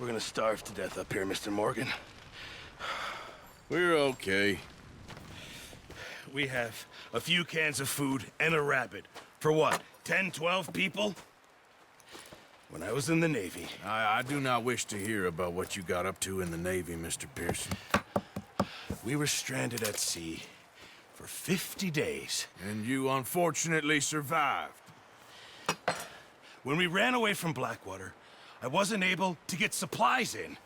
we're gonna starve to death up here, Mr. Morgan. We're okay. We have a few cans of food and a rabbit. For what, 10, 12 people? When I was in the Navy... I do not wish to hear about what you got up to in the Navy, Mr. Pearson. We were stranded at sea for 50 days. And you unfortunately survived. When we ran away from Blackwater, I wasn't able to get supplies in.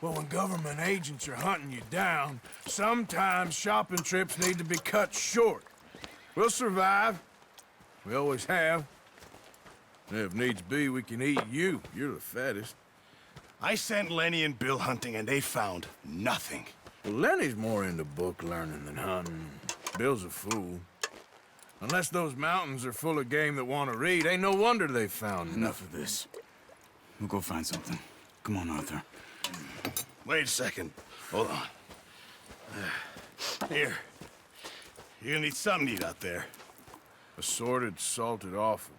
Well, when government agents are hunting you down, sometimes shopping trips need to be cut short. We'll survive. We always have. And if needs be, we can eat you. You're the fattest. I sent Lenny and Bill hunting, and they found nothing. Well, Lenny's more into book learning than hunting. Bill's a fool. Unless those mountains are full of game that want to read, ain't no wonder they found Enough of this. We'll go find something. Come on, Arthur. Wait a second. Hold on. Here. You're gonna need something to eat out there. Assorted, salted offal.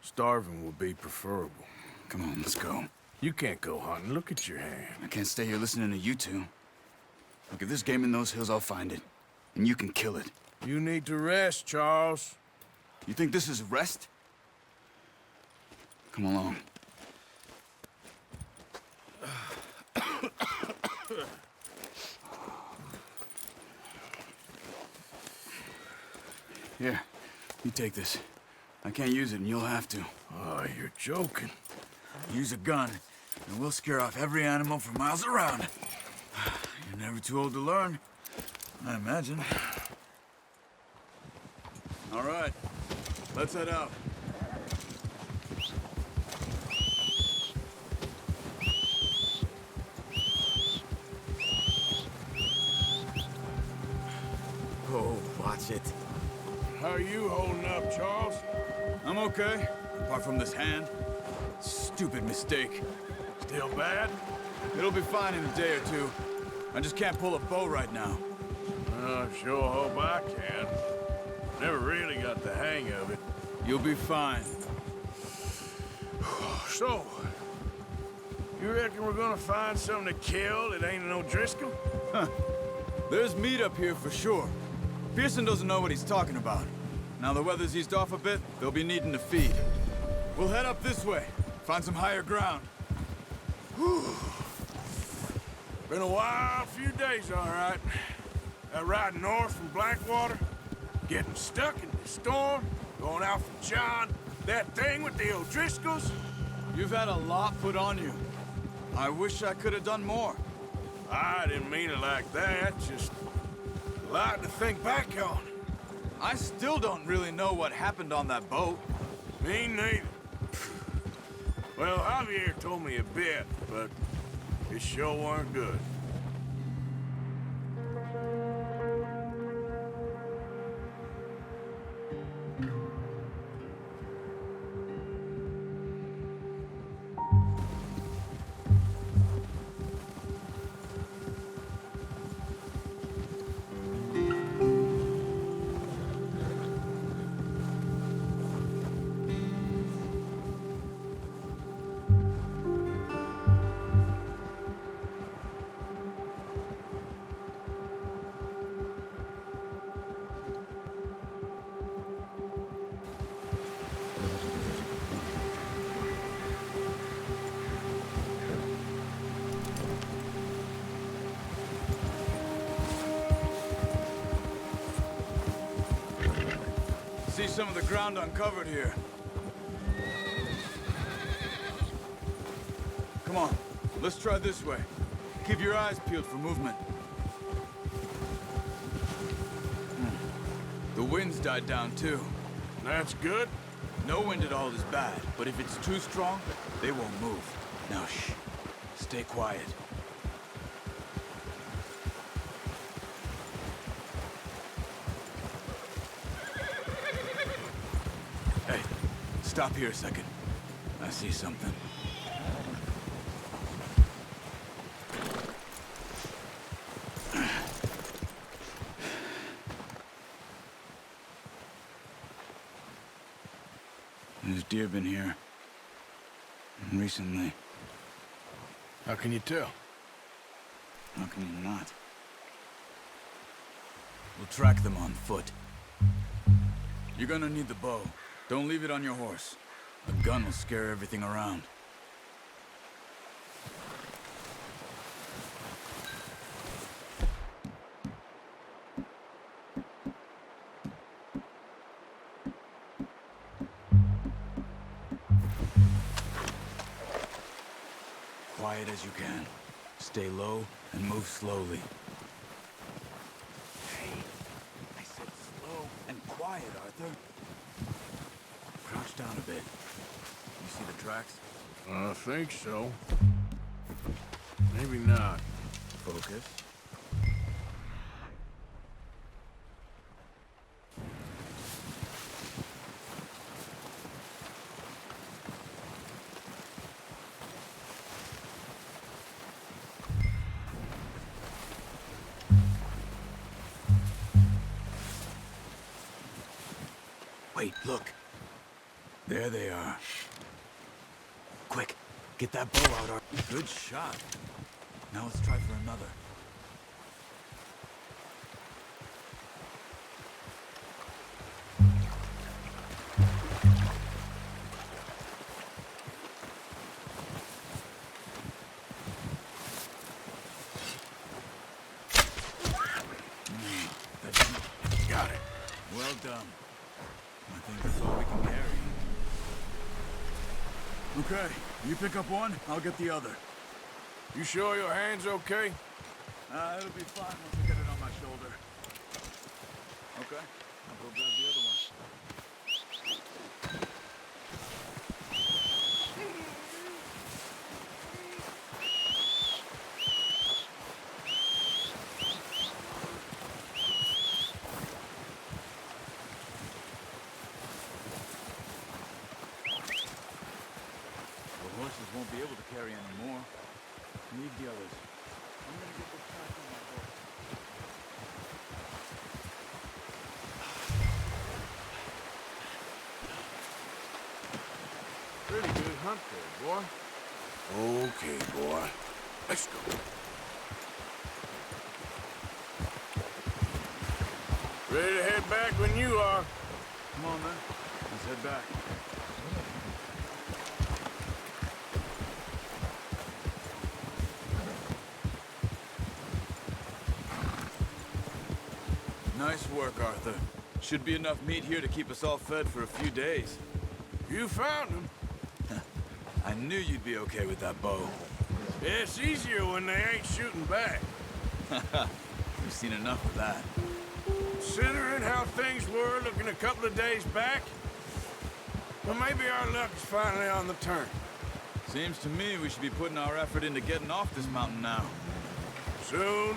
Starving will be preferable. Come on, let's go. You can't go hunting. Look at your hand. I can't stay here listening to you two. Look, if there's game in those hills, I'll find it. And you can kill it. You need to rest, Charles. You think this is rest? Come along. Here, you take this. I can't use it, and you'll have to. Oh, you're joking. Use a gun, and we'll scare off every animal for miles around. You're never too old to learn, I imagine. All right, let's head out. Oh, watch it. How are you holding up, Charles? I'm okay, apart from this hand. Stupid mistake. Still bad? It'll be fine in a day or two. I just can't pull a bow right now. I sure hope I can. Never really got the hang of it. You'll be fine. So, you reckon we're gonna find something to kill that ain't no Driscoll? There's meat up here for sure. Pearson doesn't know what he's talking about. Now the weather's eased off a bit, they'll be needing to feed. We'll head up this way, find some higher ground. Whew. Been a wild few days, all right. That ride north from Blackwater, getting stuck in the storm, going out from John, that thing with the O'Driscolls. You've had a lot put on you. I wish I could have done more. I didn't mean it like that, just a lot to think back on. I still don't really know what happened on that boat. Me neither. Well, Javier told me a bit, but it sure weren't good. See some of the ground uncovered here. Come on, let's try this way. Keep your eyes peeled for movement. The wind's died down too. That's good. No wind at all is bad, but if it's too strong, they won't move. Now shh, stay quiet. Hey, stop here a second. I see something. There's deer been here. Recently. How can you tell? How can you not? We'll track them on foot. You're gonna need the bow. Don't leave it on your horse. A gun will scare everything around. Quiet as you can. Stay low and move slowly. Hey, I said slow and quiet, Arthur. Crouch down a bit. You see the tracks? I think so. Maybe not. Focus. Wait, look. There they are. Quick, get that bow out, Arthur. Good shot. Now let's try for another. Got it. Well done. I think that's all we can carry. Okay, you pick up one, I'll get the other. You sure your hand's okay? It'll be fine once I get it on my shoulder. Okay, I'll go grab the other one. The horses won't be able to carry any more. Leave the others. I'm gonna get this track on my horse. Pretty good hunt there, boy. Okay, boy. Let's go. Ready to head back when you are. Come on, then. Let's head back. Nice work, Arthur. Should be enough meat here to keep us all fed for a few days. You found him. I knew you'd be okay with that bow. It's easier when they ain't shooting back. We've seen enough of that. Considering how things were looking a couple of days back, well, maybe our luck is finally on the turn. Seems to me we should be putting our effort into getting off this mountain now. Soon.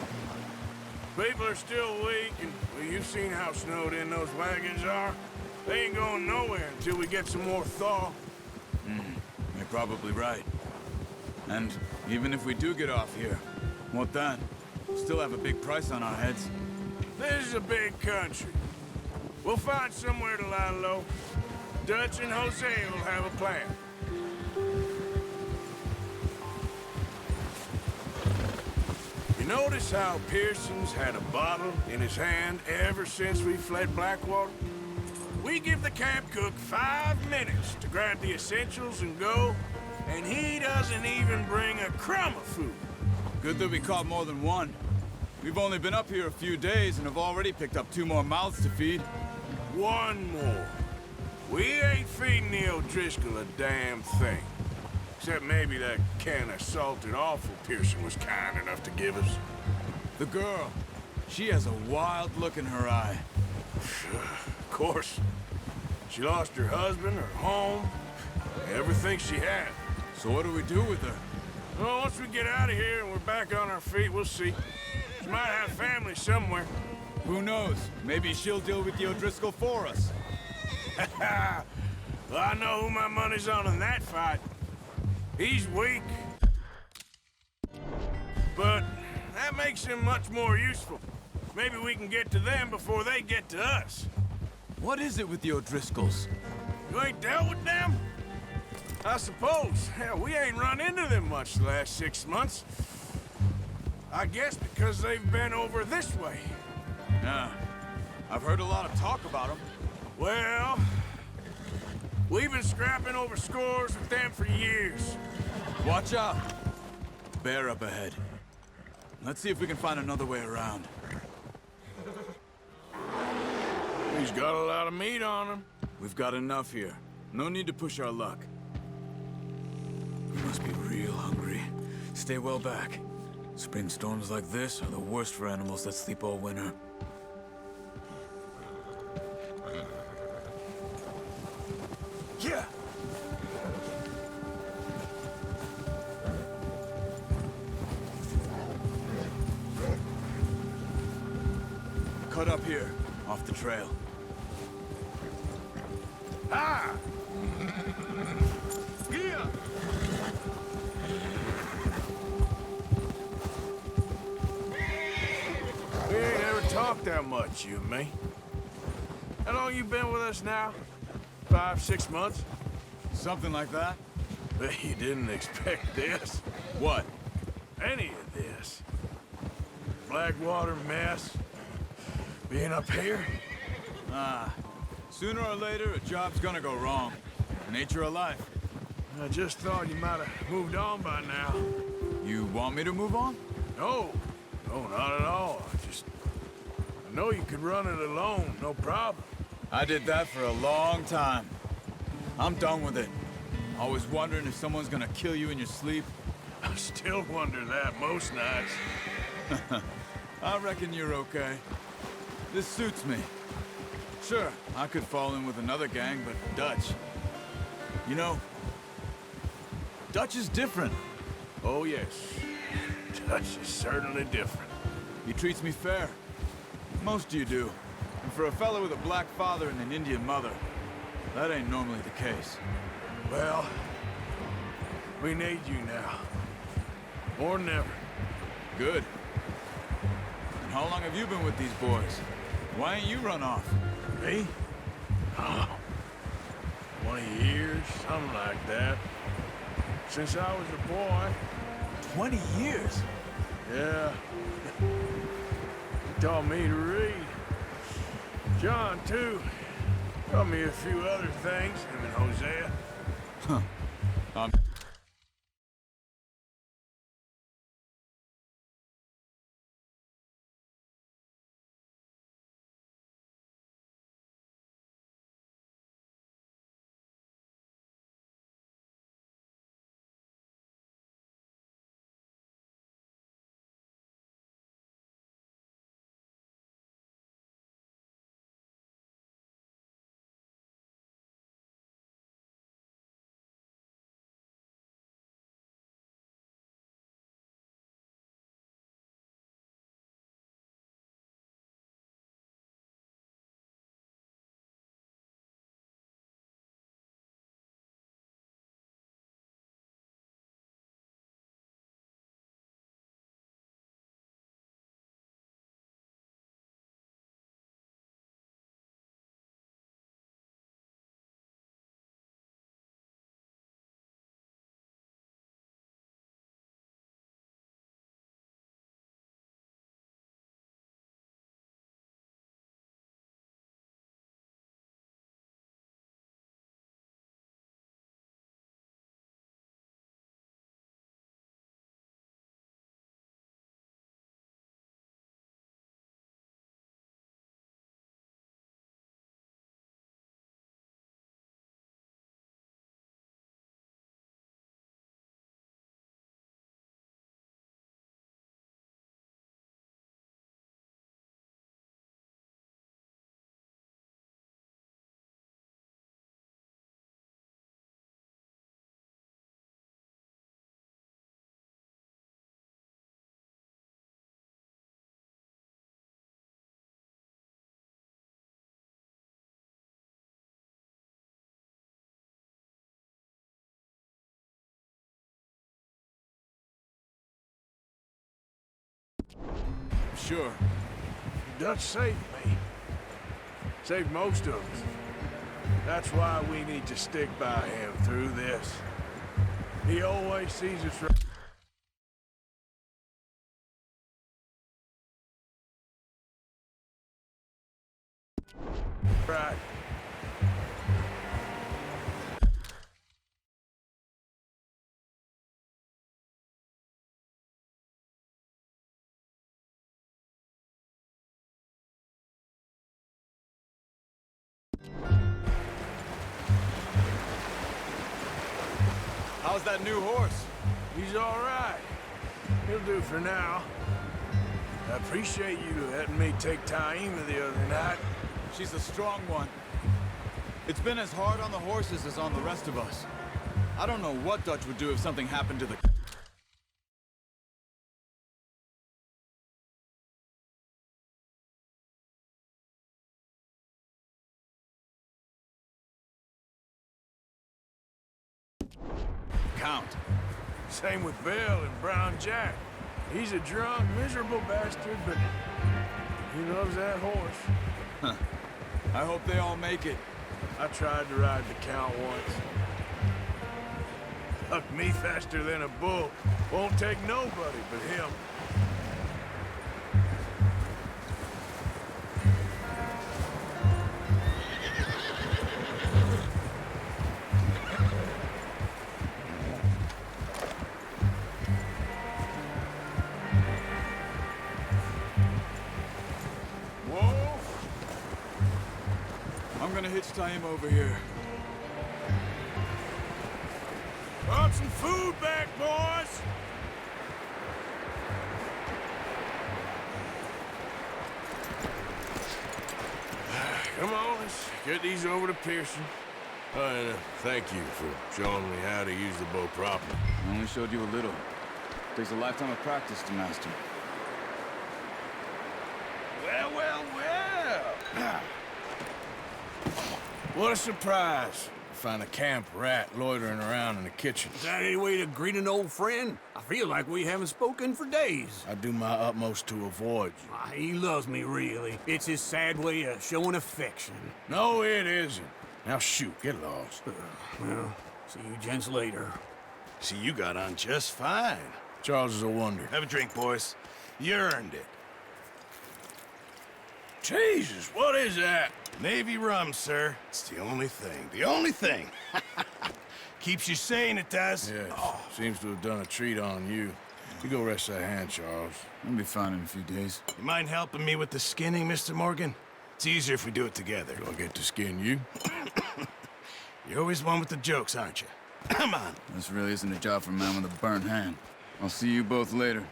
People are still weak, and well, you've seen how snowed in those wagons are. They ain't going nowhere until we get some more thaw. You're probably right. And even if we do get off here, what then? We'll still have a big price on our heads. This is a big country. We'll find somewhere to lie low. Dutch and Jose will have a plan. You notice how Pearson's had a bottle in his hand ever since we fled Blackwater? We give the camp cook 5 minutes to grab the essentials and go, and he doesn't even bring a crumb of food. Good that we caught more than one. We've only been up here a few days and have already picked up 2 more mouths to feed. One more. We ain't feeding the O'Driscoll a damn thing. Except maybe that can of salted offal Pearson was kind enough to give us. The girl, she has a wild look in her eye. Of course. She lost her husband, her home, everything she had. So what do we do with her? Well, once we get out of here and we're back on our feet, we'll see. She might have family somewhere. Who knows? Maybe she'll deal with the O'Driscoll for us. Well, I know who my money's on in that fight. He's weak. But that makes him much more useful. Maybe we can get to them before they get to us. What is it with the O'Driscolls? You ain't dealt with them? I suppose. Hell, we ain't run into them much the last 6 months. I guess because they've been over this way. Yeah. I've heard a lot of talk about them. Well, we've been scrapping over scores with them for years. Watch out. Bear up ahead. Let's see if we can find another way around. He's got a lot of meat on him. We've got enough here. No need to push our luck. We must be real hungry. Stay well back. Spring storms like this are the worst for animals that sleep all winter. Yeah. Cut up here, off the trail. Ah! Yeah! We ain't ever talked that much, you and me. How long you been with us now? 5, 6 months? Something like that? Bet you didn't expect this. What? Any of this. Blackwater mess. Being up here. Sooner or later, a job's gonna go wrong. Nature of life. I just thought you might have moved on by now. You want me to move on? No. No, not at all. I know you could run it alone, no problem. I did that for a long time. I'm done with it. Always wondering if someone's gonna kill you in your sleep. I still wonder that most nights. I reckon you're okay. This suits me. Sure, I could fall in with another gang, but Dutch... You know, Dutch is different. Oh, yes. Dutch is certainly different. He treats me fair. Most of you do. And for a fella with a black father and an Indian mother, that ain't normally the case. Well, we need you now. More than ever. Good. And how long have you been with these boys? Why ain't you run off? Me? Oh, 20 years, something like that. Since I was a boy. 20 years? Yeah. He taught me to read. John, too. Taught me a few other things, him and Hosea. I'm... Sure. Dutch saved me. Saved most of us. That's why we need to stick by him through this. He always sees us right. How's that new horse? He's all right. He'll do for now. I appreciate you letting me take Taima the other night. She's a strong one. It's been as hard on the horses as on the rest of us. I don't know what Dutch would do if something happened to the... Count. Same with Bill and Brown Jack. He's a drunk, miserable bastard, but he loves that horse. I hope they all make it. I tried to ride the Count once. Hucked me faster than a bull. Won't take nobody but him. Whoa! I'm gonna hitch Taima over here. Brought some food back, boys! Come on, let's get these over to Pearson. And thank you for showing me how to use the bow properly. I only showed you a little. Takes a lifetime of practice to master. Well, well, well! What a surprise. Find a camp rat loitering around in the kitchen. Is that any way to greet an old friend? I feel like we haven't spoken for days. I do my utmost to avoid you. He loves me, really. It's his sad way of showing affection. No, it isn't. Now shoot, get lost. Well, see you gents later. See, you got on just fine. Charles is a wonder. Have a drink, boys. You earned it. Jesus, what is that? Navy rum, sir. It's the only thing. The only thing. Keeps you sane, it does. Yes, seems to have done a treat on you. You go rest that hand, Charles. I'll be fine in a few days. You mind helping me with the skinning, Mr. Morgan? It's easier if we do it together. Do I get to skin you? You're always one with the jokes, aren't you? Come on. This really isn't a job for a man with a burnt hand. I'll see you both later.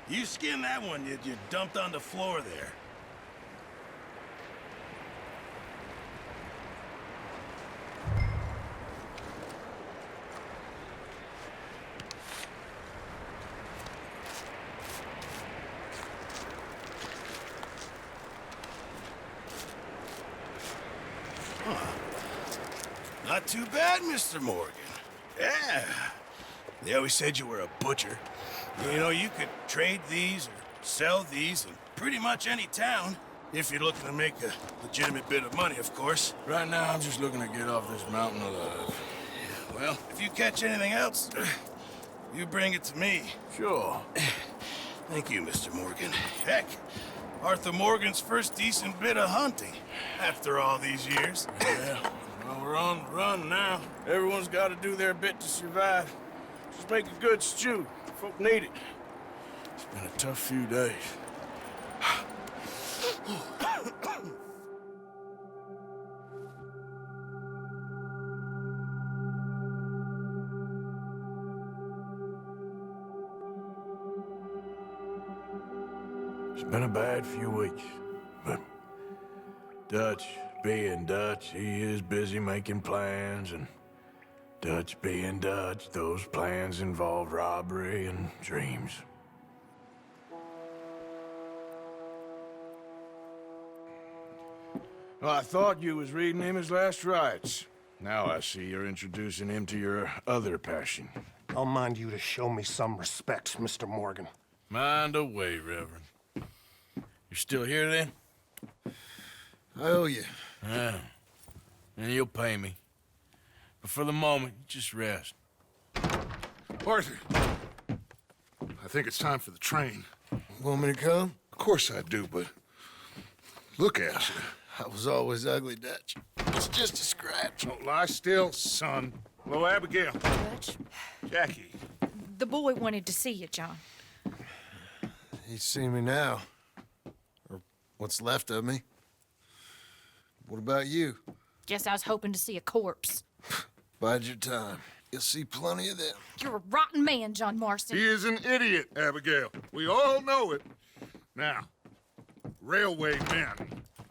You skinned that one you dumped on the floor there. Not too bad, Mr. Morgan. Yeah. They always said you were a butcher. You know, you could trade these or sell these in pretty much any town. If you're looking to make a legitimate bit of money, of course. Right now, I'm just looking to get off this mountain alive. Well, if you catch anything else, you bring it to me. Sure. Thank you, Mr. Morgan. Heck, Arthur Morgan's first decent bit of hunting after all these years. Yeah, well, we're on the run now. Everyone's got to do their bit to survive. Just make a good stew. Folk need it. It's been a tough few days. It's been a bad few weeks, but Dutch being Dutch, he is busy making plans, and Dutch being Dutch, those plans involve robbery and dreams. Well, I thought you was reading him his last rites. Now I see you're introducing him to your other passion. I'll mind you to show me some respect, Mr. Morgan. Mind away, Reverend. You're still here, then? I owe you. Yeah. And you'll pay me. But for the moment, just rest. Arthur, I think it's time for the train. Want me to come? Of course I do, but look at you. I was always ugly, Dutch. It's just a scratch. Don't lie still, son. Hello, Abigail. Dutch, Jackie. the boy wanted to see you, John. He's seen me now. Or what's left of me. What about you? Guess I was hoping to see a corpse. Bide your time. You'll see plenty of them. You're a rotten man, John Marston. He is an idiot, Abigail. We all know it. Now, railway men.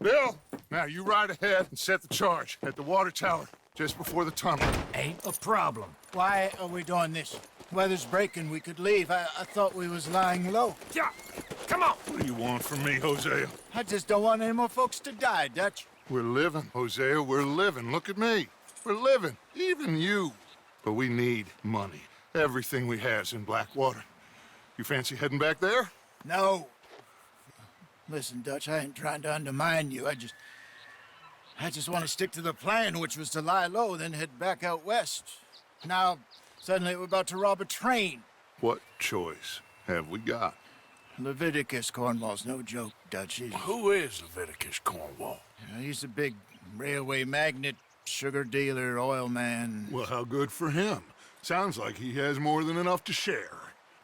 Bill, now you ride ahead and set the charge at the water tower just before the tunnel. Ain't a problem. Why are we doing this? Weather's breaking. We could leave. I thought we was lying low. Yeah, come on. What do you want from me, Hosea? I just don't want any more folks to die, Dutch. We're living, Hosea. We're living. Look at me. We're living. Even you. But we need money. Everything we has in Blackwater. You fancy heading back there? No. Listen, Dutch, I ain't trying to undermine you. I just want to stick to the plan, which was to lie low, then head back out west. Now, suddenly we're about to rob a train. What choice have we got? Leviticus Cornwall's no joke, Dutch. Who is Leviticus Cornwall? He's a big railway magnate, sugar dealer, oil man. Well, how good for him. Sounds like he has more than enough to share.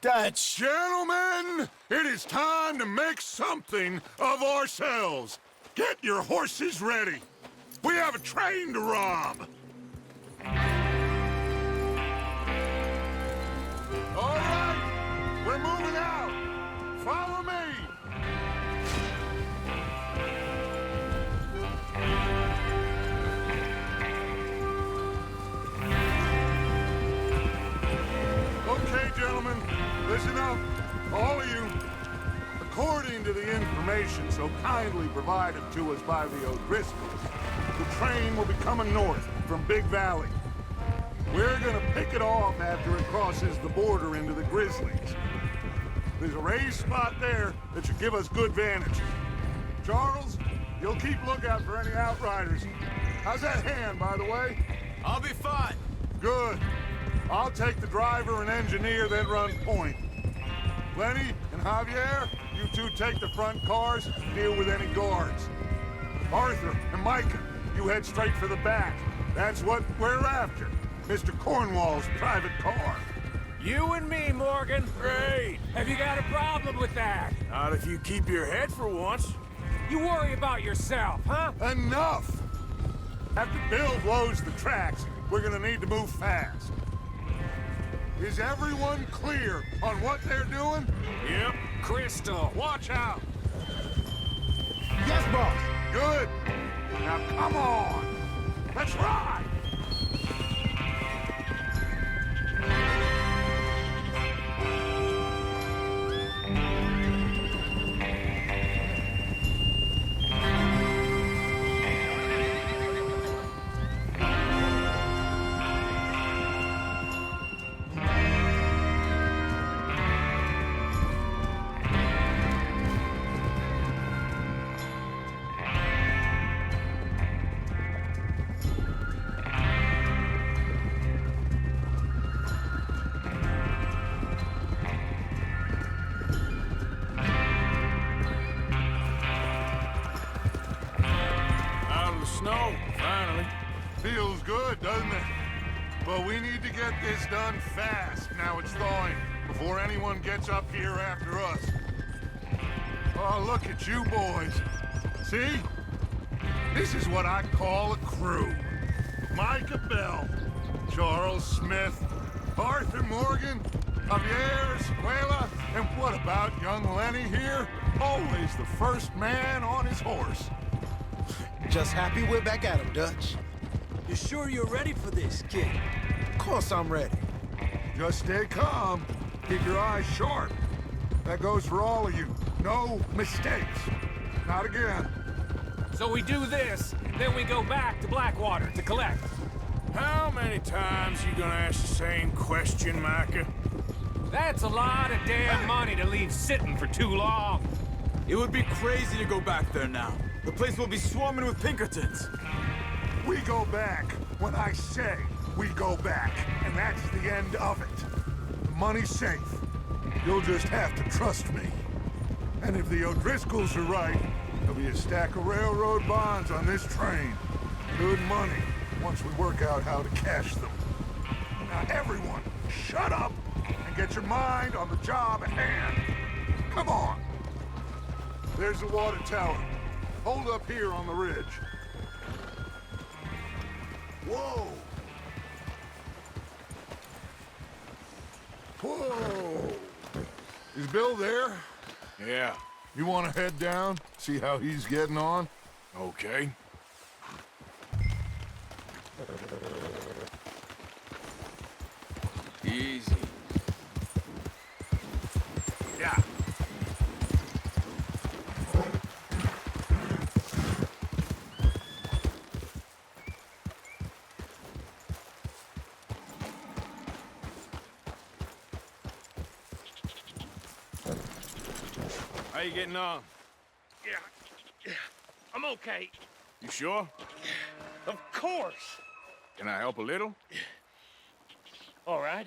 Dutch! Gentlemen, it is time to make something of ourselves. Get your horses ready. We have a train to rob. All right, we're moving out. Follow me. Okay, gentlemen, listen up, all of you. According to the information so kindly provided to us by the O'Driscolls, the train will be coming north from Big Valley. We're gonna pick it off after it crosses the border into the Grizzlies. There's a raised spot there that should give us good vantage. Charles, you'll keep lookout for any outriders. How's that hand, by the way? I'll be fine. Good. I'll take the driver and engineer, then run point. Lenny and Javier, you two take the front cars and deal with any guards. Arthur and Micah, you head straight for the back. That's what we're after. Mr. Cornwall's private car. You and me, Morgan. Great. Have you got a problem with that? Not if you keep your head for once. You worry about yourself, huh? Enough! After Bill blows the tracks, we're gonna need to move fast. Is everyone clear on what they're doing? Yep. Crystal, watch out. Yes, boss! Good. Now come on. Let's ride. Snow, finally. Feels good, doesn't it? But we need to get this done fast. Now it's thawing, before anyone gets up here after us. Oh, look at you boys. See? This is what I call a crew. Micah Bell, Charles Smith, Arthur Morgan, Javier Escuela, and what about young Lenny here? Always the first man on his horse. Just happy we're back at him, Dutch. You sure you're ready for this, kid? Of course I'm ready. Just stay calm. Keep your eyes sharp. That goes for all of you. No mistakes. Not again. So we do this, then we go back to Blackwater to collect. How many times you gonna ask the same question, Micah? That's a lot of damn money to leave sitting for too long. It would be crazy to go back there now. The place will be swarming with Pinkertons. We go back when I say we go back, and that's the end of it. money safe. You'll just have to trust me. And if the O'Driscolls are right, there'll be a stack of railroad bonds on this train. Good money, once we work out how to cash them. Now everyone, shut up and get your mind on the job at hand. Come on. There's the water tower. Hold up here on the ridge. Whoa! Whoa! Is Bill there? Yeah, You want to head down, see how he's getting on? okay. Easy. Yeah. How you getting on? Yeah, I'm okay. You sure? Of course. Can I help a little? All right.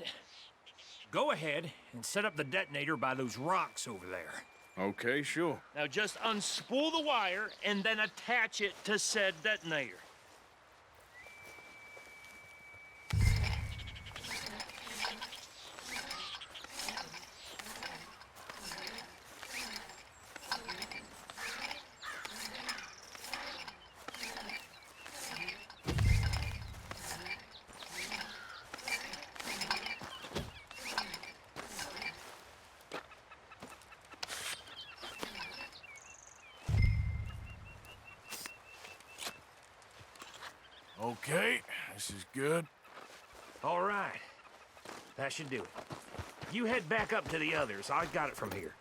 Go ahead and set up the detonator by those rocks over there. Okay, sure. Now just unspool the wire and then attach it to said detonator. Okay, this is good. All right. That should do it. You head back up to the others. I got it from here.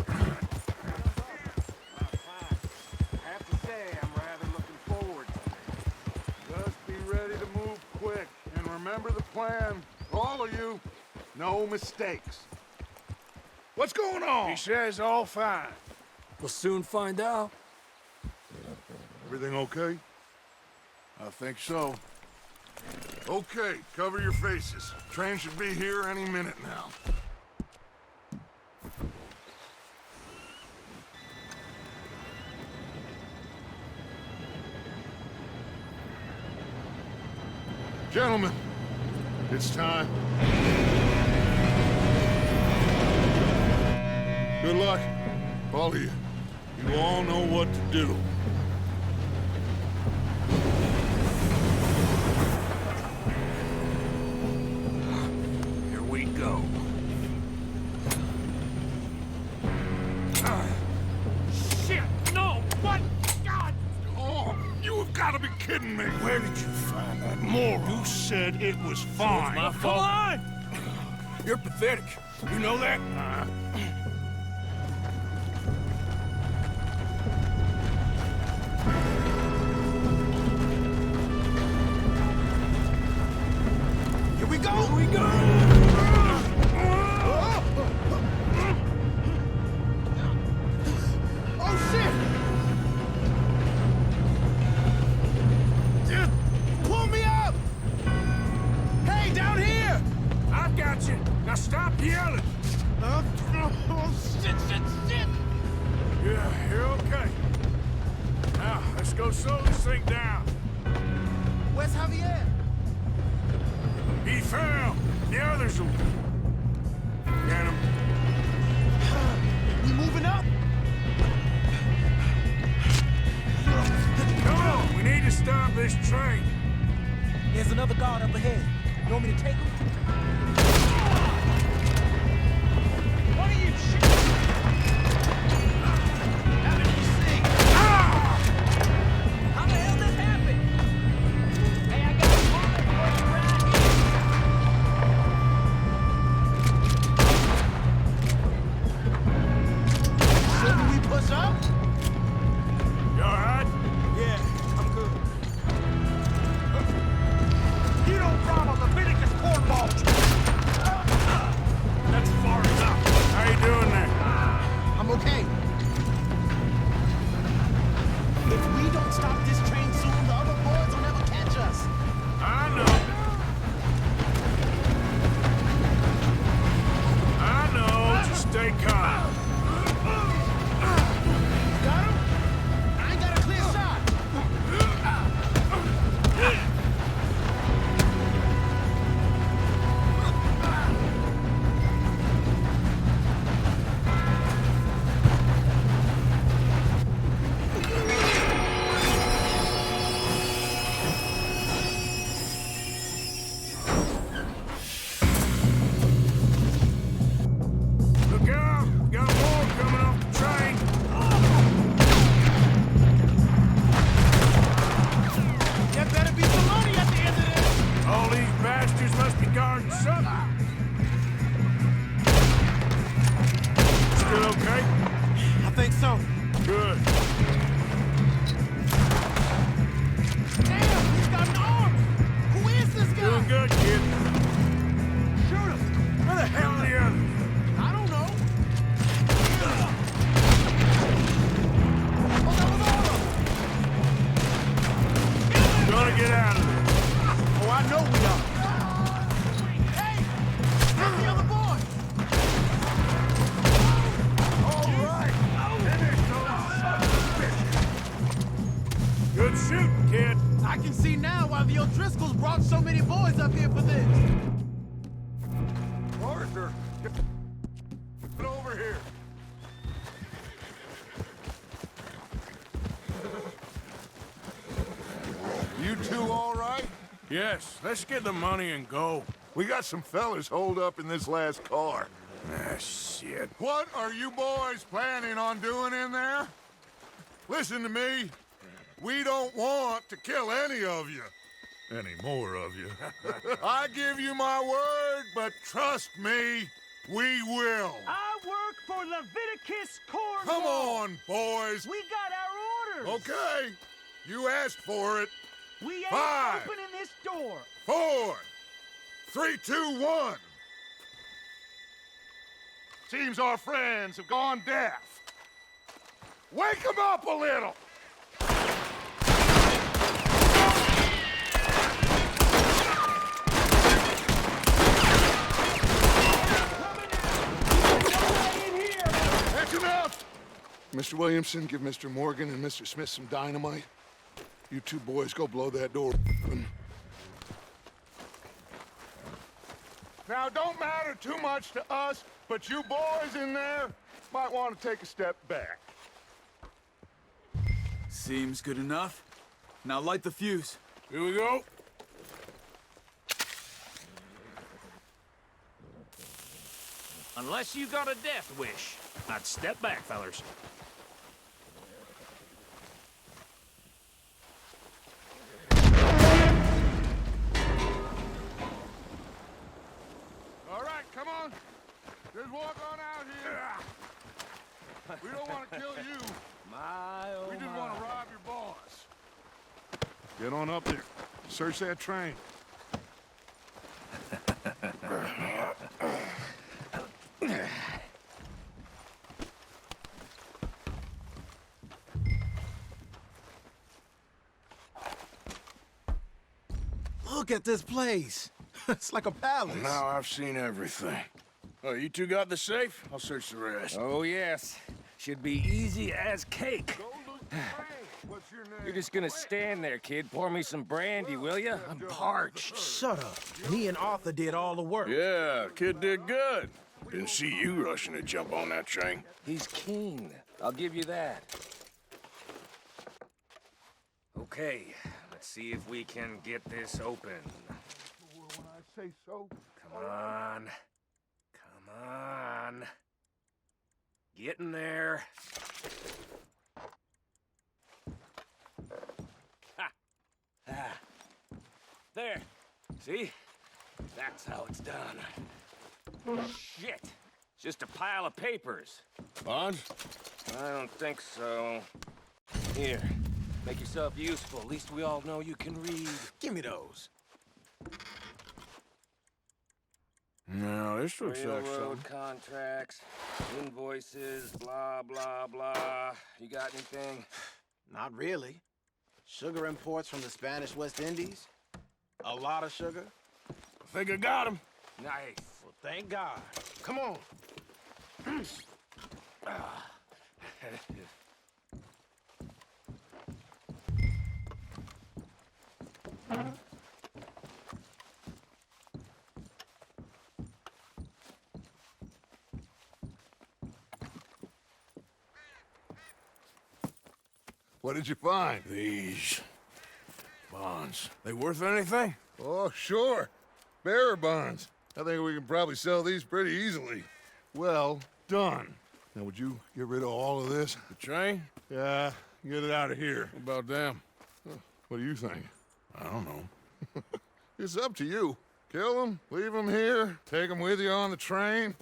I have to say, I'm rather looking forward to it. Just be ready to move quick. And remember the plan. All of you, no mistakes. What's going on? He says all fine. We'll soon find out. Everything okay? I think so. Okay, cover your faces. Train should be here any minute now. Gentlemen, it's time. Good luck, all of you. You all know what to do. Here we go. Shit! No! What? God! Oh, you have got to be kidding me. Where did you find that moron? You said it was fine. My fault. Come on! You're pathetic. You know that? Here we go! Here we go! Oh, shit! Dude, pull me up! Hey, down here! I got you. Now stop yelling. Oh, shit, shit, shit! Yeah, you're okay. Now, let's go slow this thing down. Where's Javier? He fell. The others will get him. We moving up? Come on, we need to stop this train. There's another guard up ahead. You want me to take him? What are you shooting? How did you see? How the hell this happened? Hey, I got a bullet for you right here. Shouldn't we push up? You all right? Yeah, I'm good. You don't rob a Leviticus cornball! some. Good. Damn, he's got an arm. Who is this guy? Doing good, kid. Shoot him. Where the hell are the others? I don't know. Oh, that was all of them. Gonna get out of there. Oh, I know we are. Hey, that's the other boy. Good shooting, kid. I can see now why the O'Driscolls brought so many boys up here for this. Arthur, get over here. You two all right? Yes, let's get the money and go. We got some fellas holed up in this last car. Ah, shit. What are you boys planning on doing in there? Listen to me. We don't want to kill any of you. Any more of you. I give you my word, but trust me, we will. I work for Leviticus Corps. Come on, boys. We got our orders. Okay. You asked for it. We ain't 5, opening this door. 4, 3, 2, 1. Seems our friends have gone deaf. Wake them up a little. That's enough! Mr. Williamson, give Mr. Morgan and Mr. Smith some dynamite. You two boys go blow that door open. Now, don't matter too much to us, but you boys in there might want to take a step back. Seems good enough. Now light the fuse. Here we go. Unless you got a death wish, I'd step back, fellers. All right, come on. Just walk on out here. We don't want to kill you. We just want to rob your boss. Get on up there. Search that train. Look at this place. It's like a palace. Now I've seen everything. Oh, you two got the safe? I'll search the rest. Oh, yes. Should be easy as cake. Go loot the train. What's your name? You're just gonna stand there, kid. Pour me some brandy, will ya? I'm parched. Shut up. Me and Arthur did all the work. Yeah, kid did good. Didn't see you rushing to jump on that train. He's keen. I'll give you that. Okay, let's see if we can get this open. When I say so. Come on. Come on. Get in there. Ha! Ah. There. See? That's how it's done. Shit. It's just a pile of papers. Bonds? I don't think so. Here. Make yourself useful. At least we all know you can read. Give me those. No, this looks like Railroad something. contracts, invoices, blah, blah, blah. You got anything? Not really. Sugar imports from the Spanish West Indies. A lot of sugar. I think I got him. Nice. Well, thank God. Come on. What did you find? These bonds. They worth anything? Oh, sure. Bearer bonds. I think we can probably sell these pretty easily. Well done. Now, would you get rid of all of this? The train? Yeah, get it out of here. What about them? What do you think? I don't know. It's up to you. Kill them, leave them here, take them with you on the train.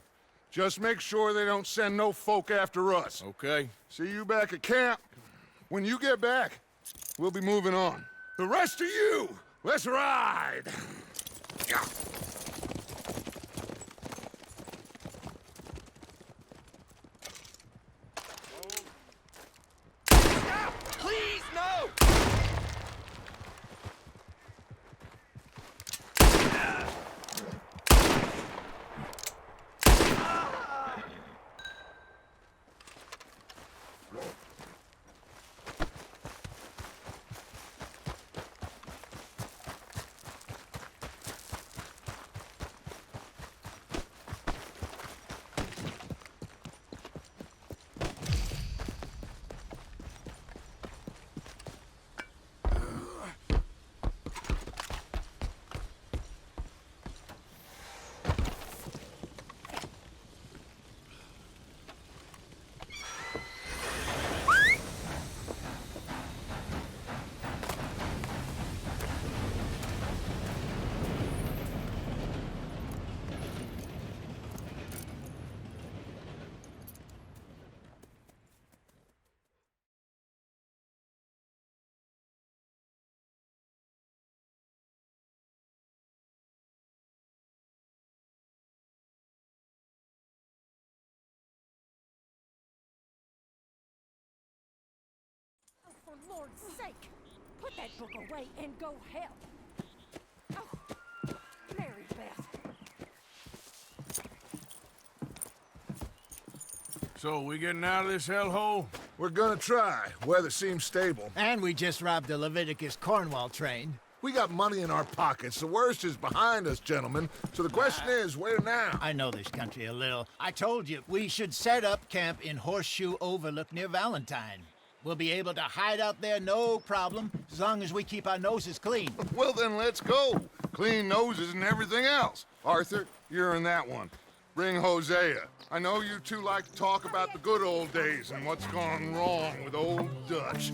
Just make sure they don't send no folk after us. Okay. See you back at camp. When you get back, we'll be moving on. The rest of you, let's ride! Yeah. Please, no! For Lord's sake, put that book away and go help. Oh, Mary Beth. So, we getting out of this hellhole? We're gonna try. Weather seems stable. And we just robbed the Leviticus Cornwall train. We got money in our pockets. The worst is behind us, gentlemen. So the question is, where now? I know this country a little. I told you, we should set up camp in Horseshoe Overlook near Valentine. We'll be able to hide out there no problem, as long as we keep our noses clean. Well, then let's go. Clean noses and everything else. Arthur, you're in that one. Bring Hosea. I know you two like to talk about the good old days and what's gone wrong with old Dutch.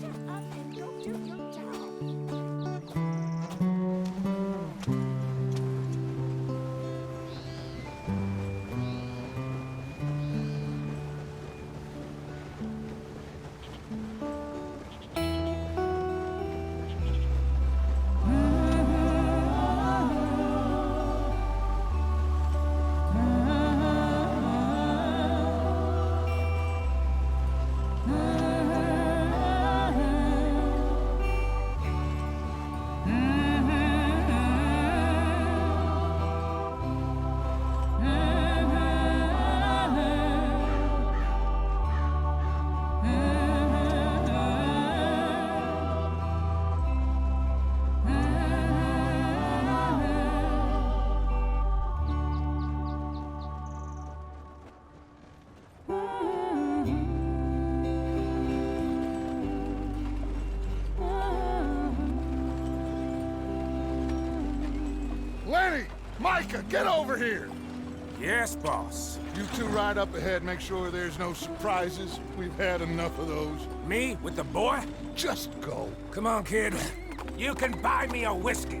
Lenny! Micah, get over here! Yes, boss. You two ride up ahead, make sure there's no surprises. We've had enough of those. Me with the boy? Just go. Come on, kid. You can buy me a whiskey.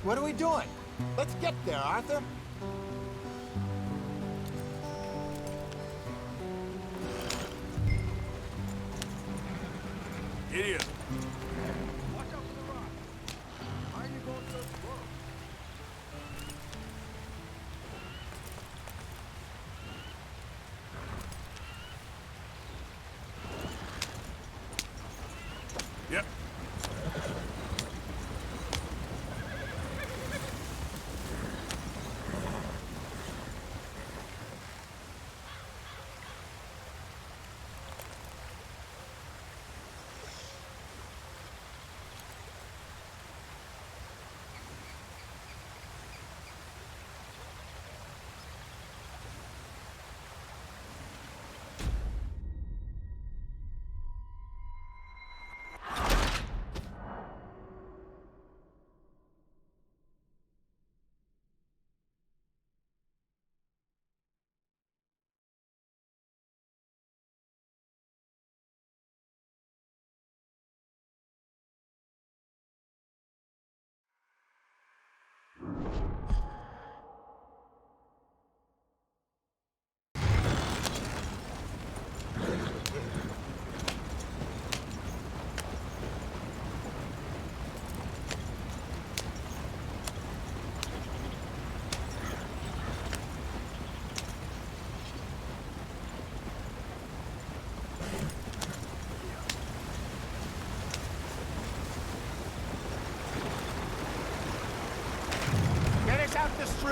What are we doing? Let's get there, Arthur. Idiot. Yep.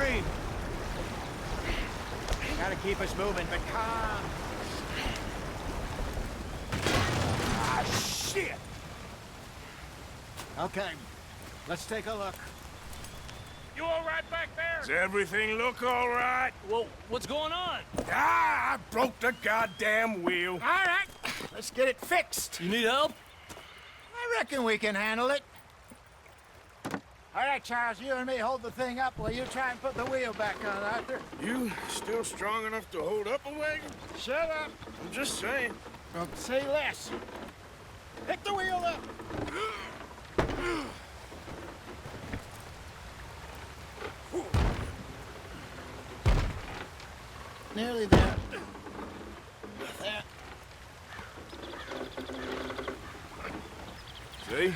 doing? Gotta keep us moving, but calm. Ah, shit! Okay, let's take a look. You all right back there? Does everything look all right? Well, what's going on? Ah, I broke the goddamn wheel. All right, let's get it fixed. You need help? I reckon we can handle it. All right, Charles, you and me hold the thing up while you try and put the wheel back on, Arthur. You still strong enough to hold up a wagon? Shut up. I'm just saying. Well, say less. Pick the wheel up. Nearly there. There. See?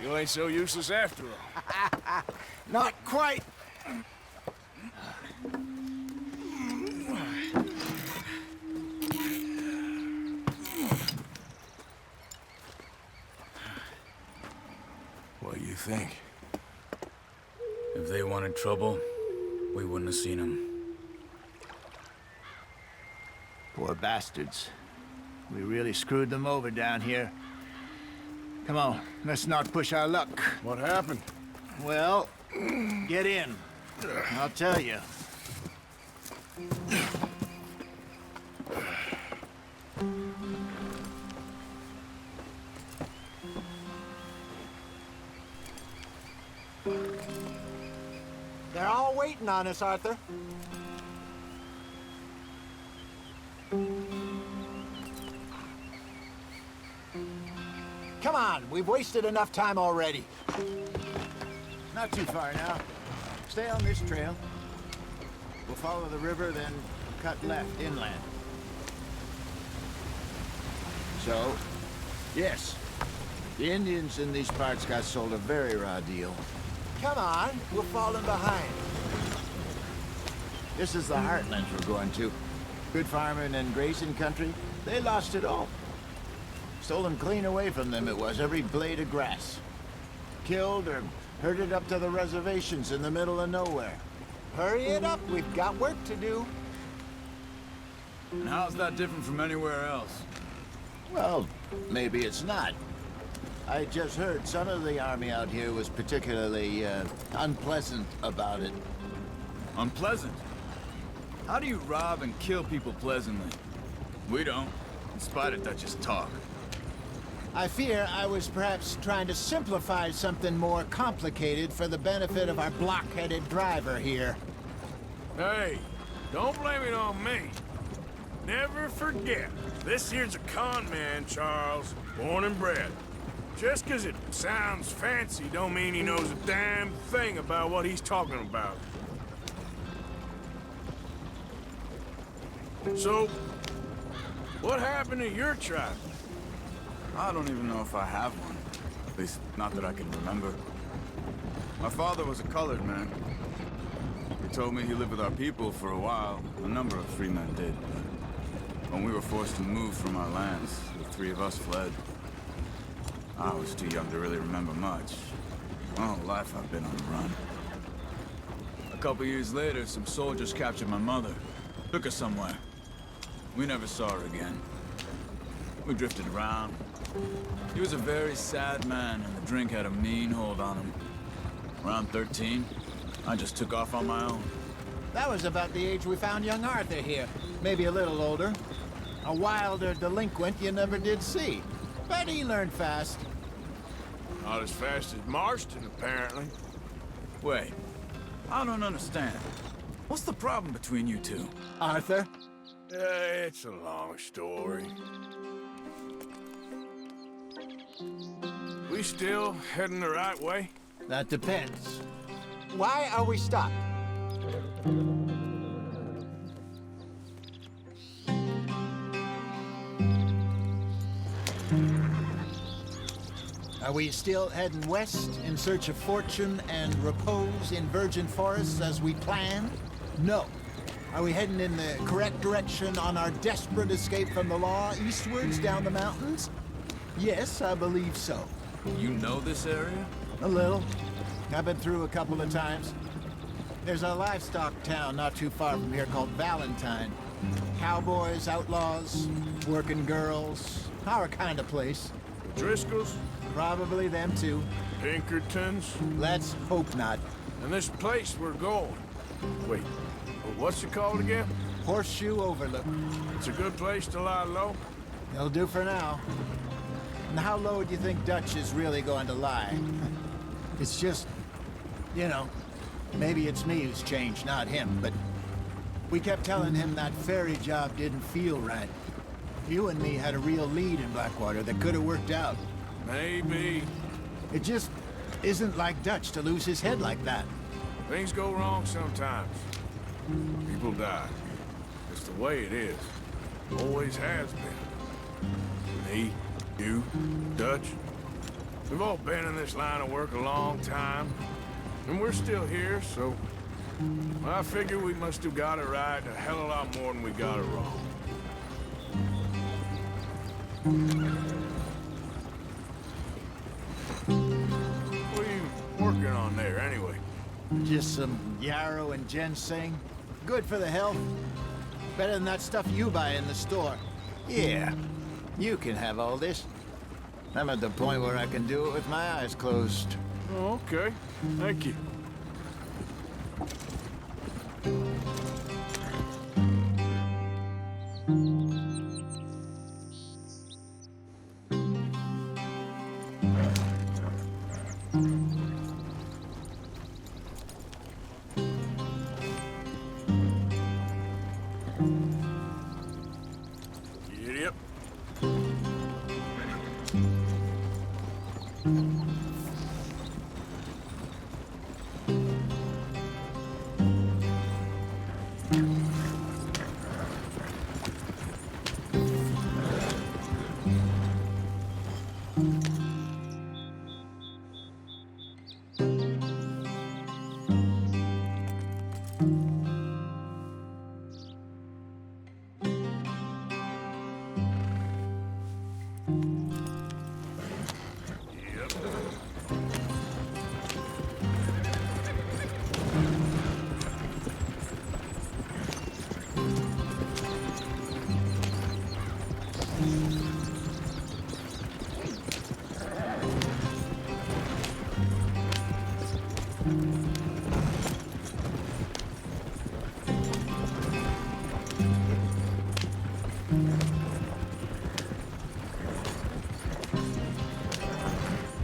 You ain't so useless after all. Not quite. What do you think? If they wanted trouble, we wouldn't have seen them. Poor bastards. We really screwed them over down here. Come on, let's not push our luck. What happened? Well, get in. I'll tell you. They're all waiting on us, Arthur. Come on, we've wasted enough time already. Not too far now. Stay on this trail. We'll follow the river, then cut left inland. So, yes, the Indians in these parts got sold a very raw deal. Come on, we're falling behind. This is the heartlands we're going to. Good farming and grazing country. They lost it all. Stolen clean away from them it was, every blade of grass. Killed or herded up to the reservations in the middle of nowhere. Hurry it up, we've got work to do. And how's that different from anywhere else? Well, maybe it's not. I just heard some of the army out here was particularly, unpleasant about it. Unpleasant? How do you rob and kill people pleasantly? We don't, in spite of Dutch's talk. I fear I was perhaps trying to simplify something more complicated for the benefit of our block-headed driver here. Hey, don't blame it on me. Never forget, this here's a con man, Charles, born and bred. Just 'cause it sounds fancy don't mean he knows a damn thing about what he's talking about. So, what happened to your tribe? I don't even know if I have one. At least, not that I can remember. My father was a colored man. He told me he lived with our people for a while. A number of free men did. But when we were forced to move from our lands, the three of us fled. I was too young to really remember much. My whole life I've been on the run. A couple years later, some soldiers captured my mother. Took her somewhere. We never saw her again. We drifted around. He was a very sad man, and the drink had a mean hold on him. Around 13, I just took off on my own. That was about the age we found young Arthur here. Maybe a little older. A wilder delinquent you never did see. But he learned fast. Not as fast as Marston, apparently. Wait, I don't understand. What's the problem between you two? Arthur? It's a long story. We still heading the right way? That depends. Why are we stopped? Are we still heading west in search of fortune and repose in virgin forests as we planned? No. Are we heading in the correct direction on our desperate escape from the law eastwards down the mountains? Yes, I believe so. You know this area? A little. I've been through a couple of times. There's a livestock town not too far from here called Valentine. Cowboys, outlaws, working girls, our kind of place. The Driscolls? Probably them too. Pinkertons? Let's hope not. And this place we're going. Wait, what's it called again? Horseshoe Overlook. It's a good place to lie low? It'll do for now. And how low do you think Dutch is really going to lie? It's just, you know, maybe it's me who's changed, not him, but we kept telling him that ferry job didn't feel right. You and me had a real lead in Blackwater that could have worked out. Maybe. It just isn't like Dutch to lose his head like that. Things go wrong sometimes. People die. It's the way it is. Always has been. Me, you, Dutch. We've all been in this line of work a long time. And we're still here, so... I figure we must have got it right a hell of a lot more than we got it wrong. What are you working on there, anyway? Just some yarrow and ginseng. Good for the health. Better than that stuff you buy in the store. Yeah, you can have all this. I'm at the point where I can do it with my eyes closed. Oh, okay. Thank you. Yep.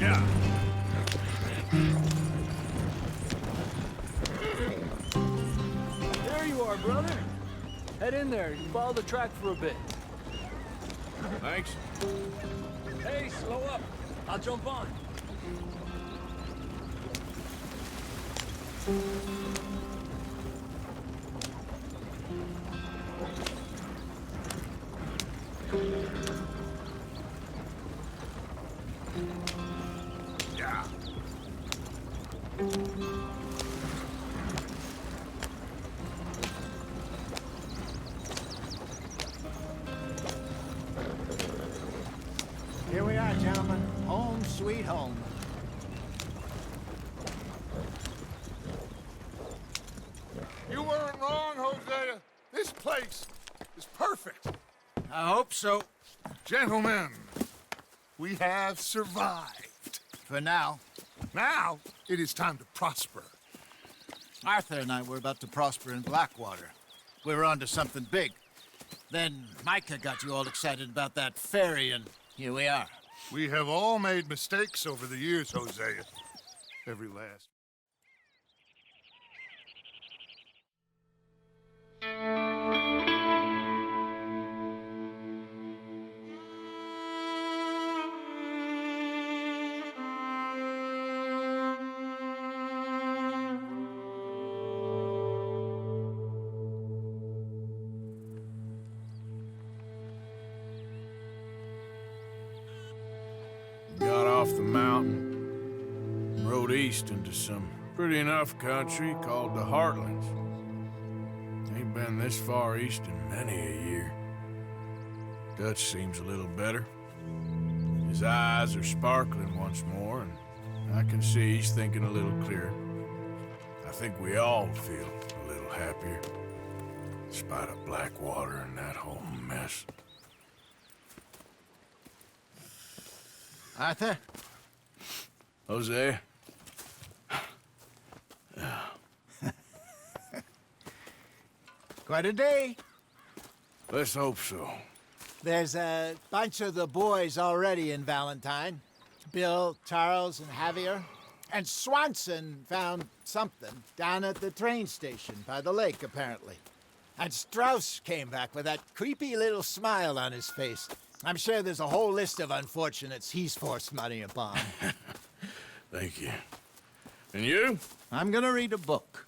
Yeah. There you are, brother. Head in there. Follow the track for a bit. Thanks. Hey, slow up. I'll jump on. Yeah. Here we are, gentlemen. Home sweet home. You weren't wrong, Hosea. This place is perfect. I hope so. Gentlemen, we have survived. For now. Now, it is time to prosper. Arthur and I were about to prosper in Blackwater. We were onto something big. Then Micah got you all excited about that ferry, and here we are. We have all made mistakes over the years, Hosea. Every last. Got off the mountain, rode east into some pretty enough country called the Heartlands. Ain't been this far east in many a year. Dutch seems a little better. His eyes are sparkling once more, and I can see he's thinking a little clearer. I think we all feel a little happier. In spite of Blackwater and that whole mess. Arthur? Jose? Quite a day. Let's hope so. There's a bunch of the boys already in Valentine. Bill, Charles, and Javier. And Swanson found something down at the train station by the lake, apparently. And Strauss came back with that creepy little smile on his face. I'm sure there's a whole list of unfortunates he's forced money upon. Thank you. And you? I'm gonna read a book.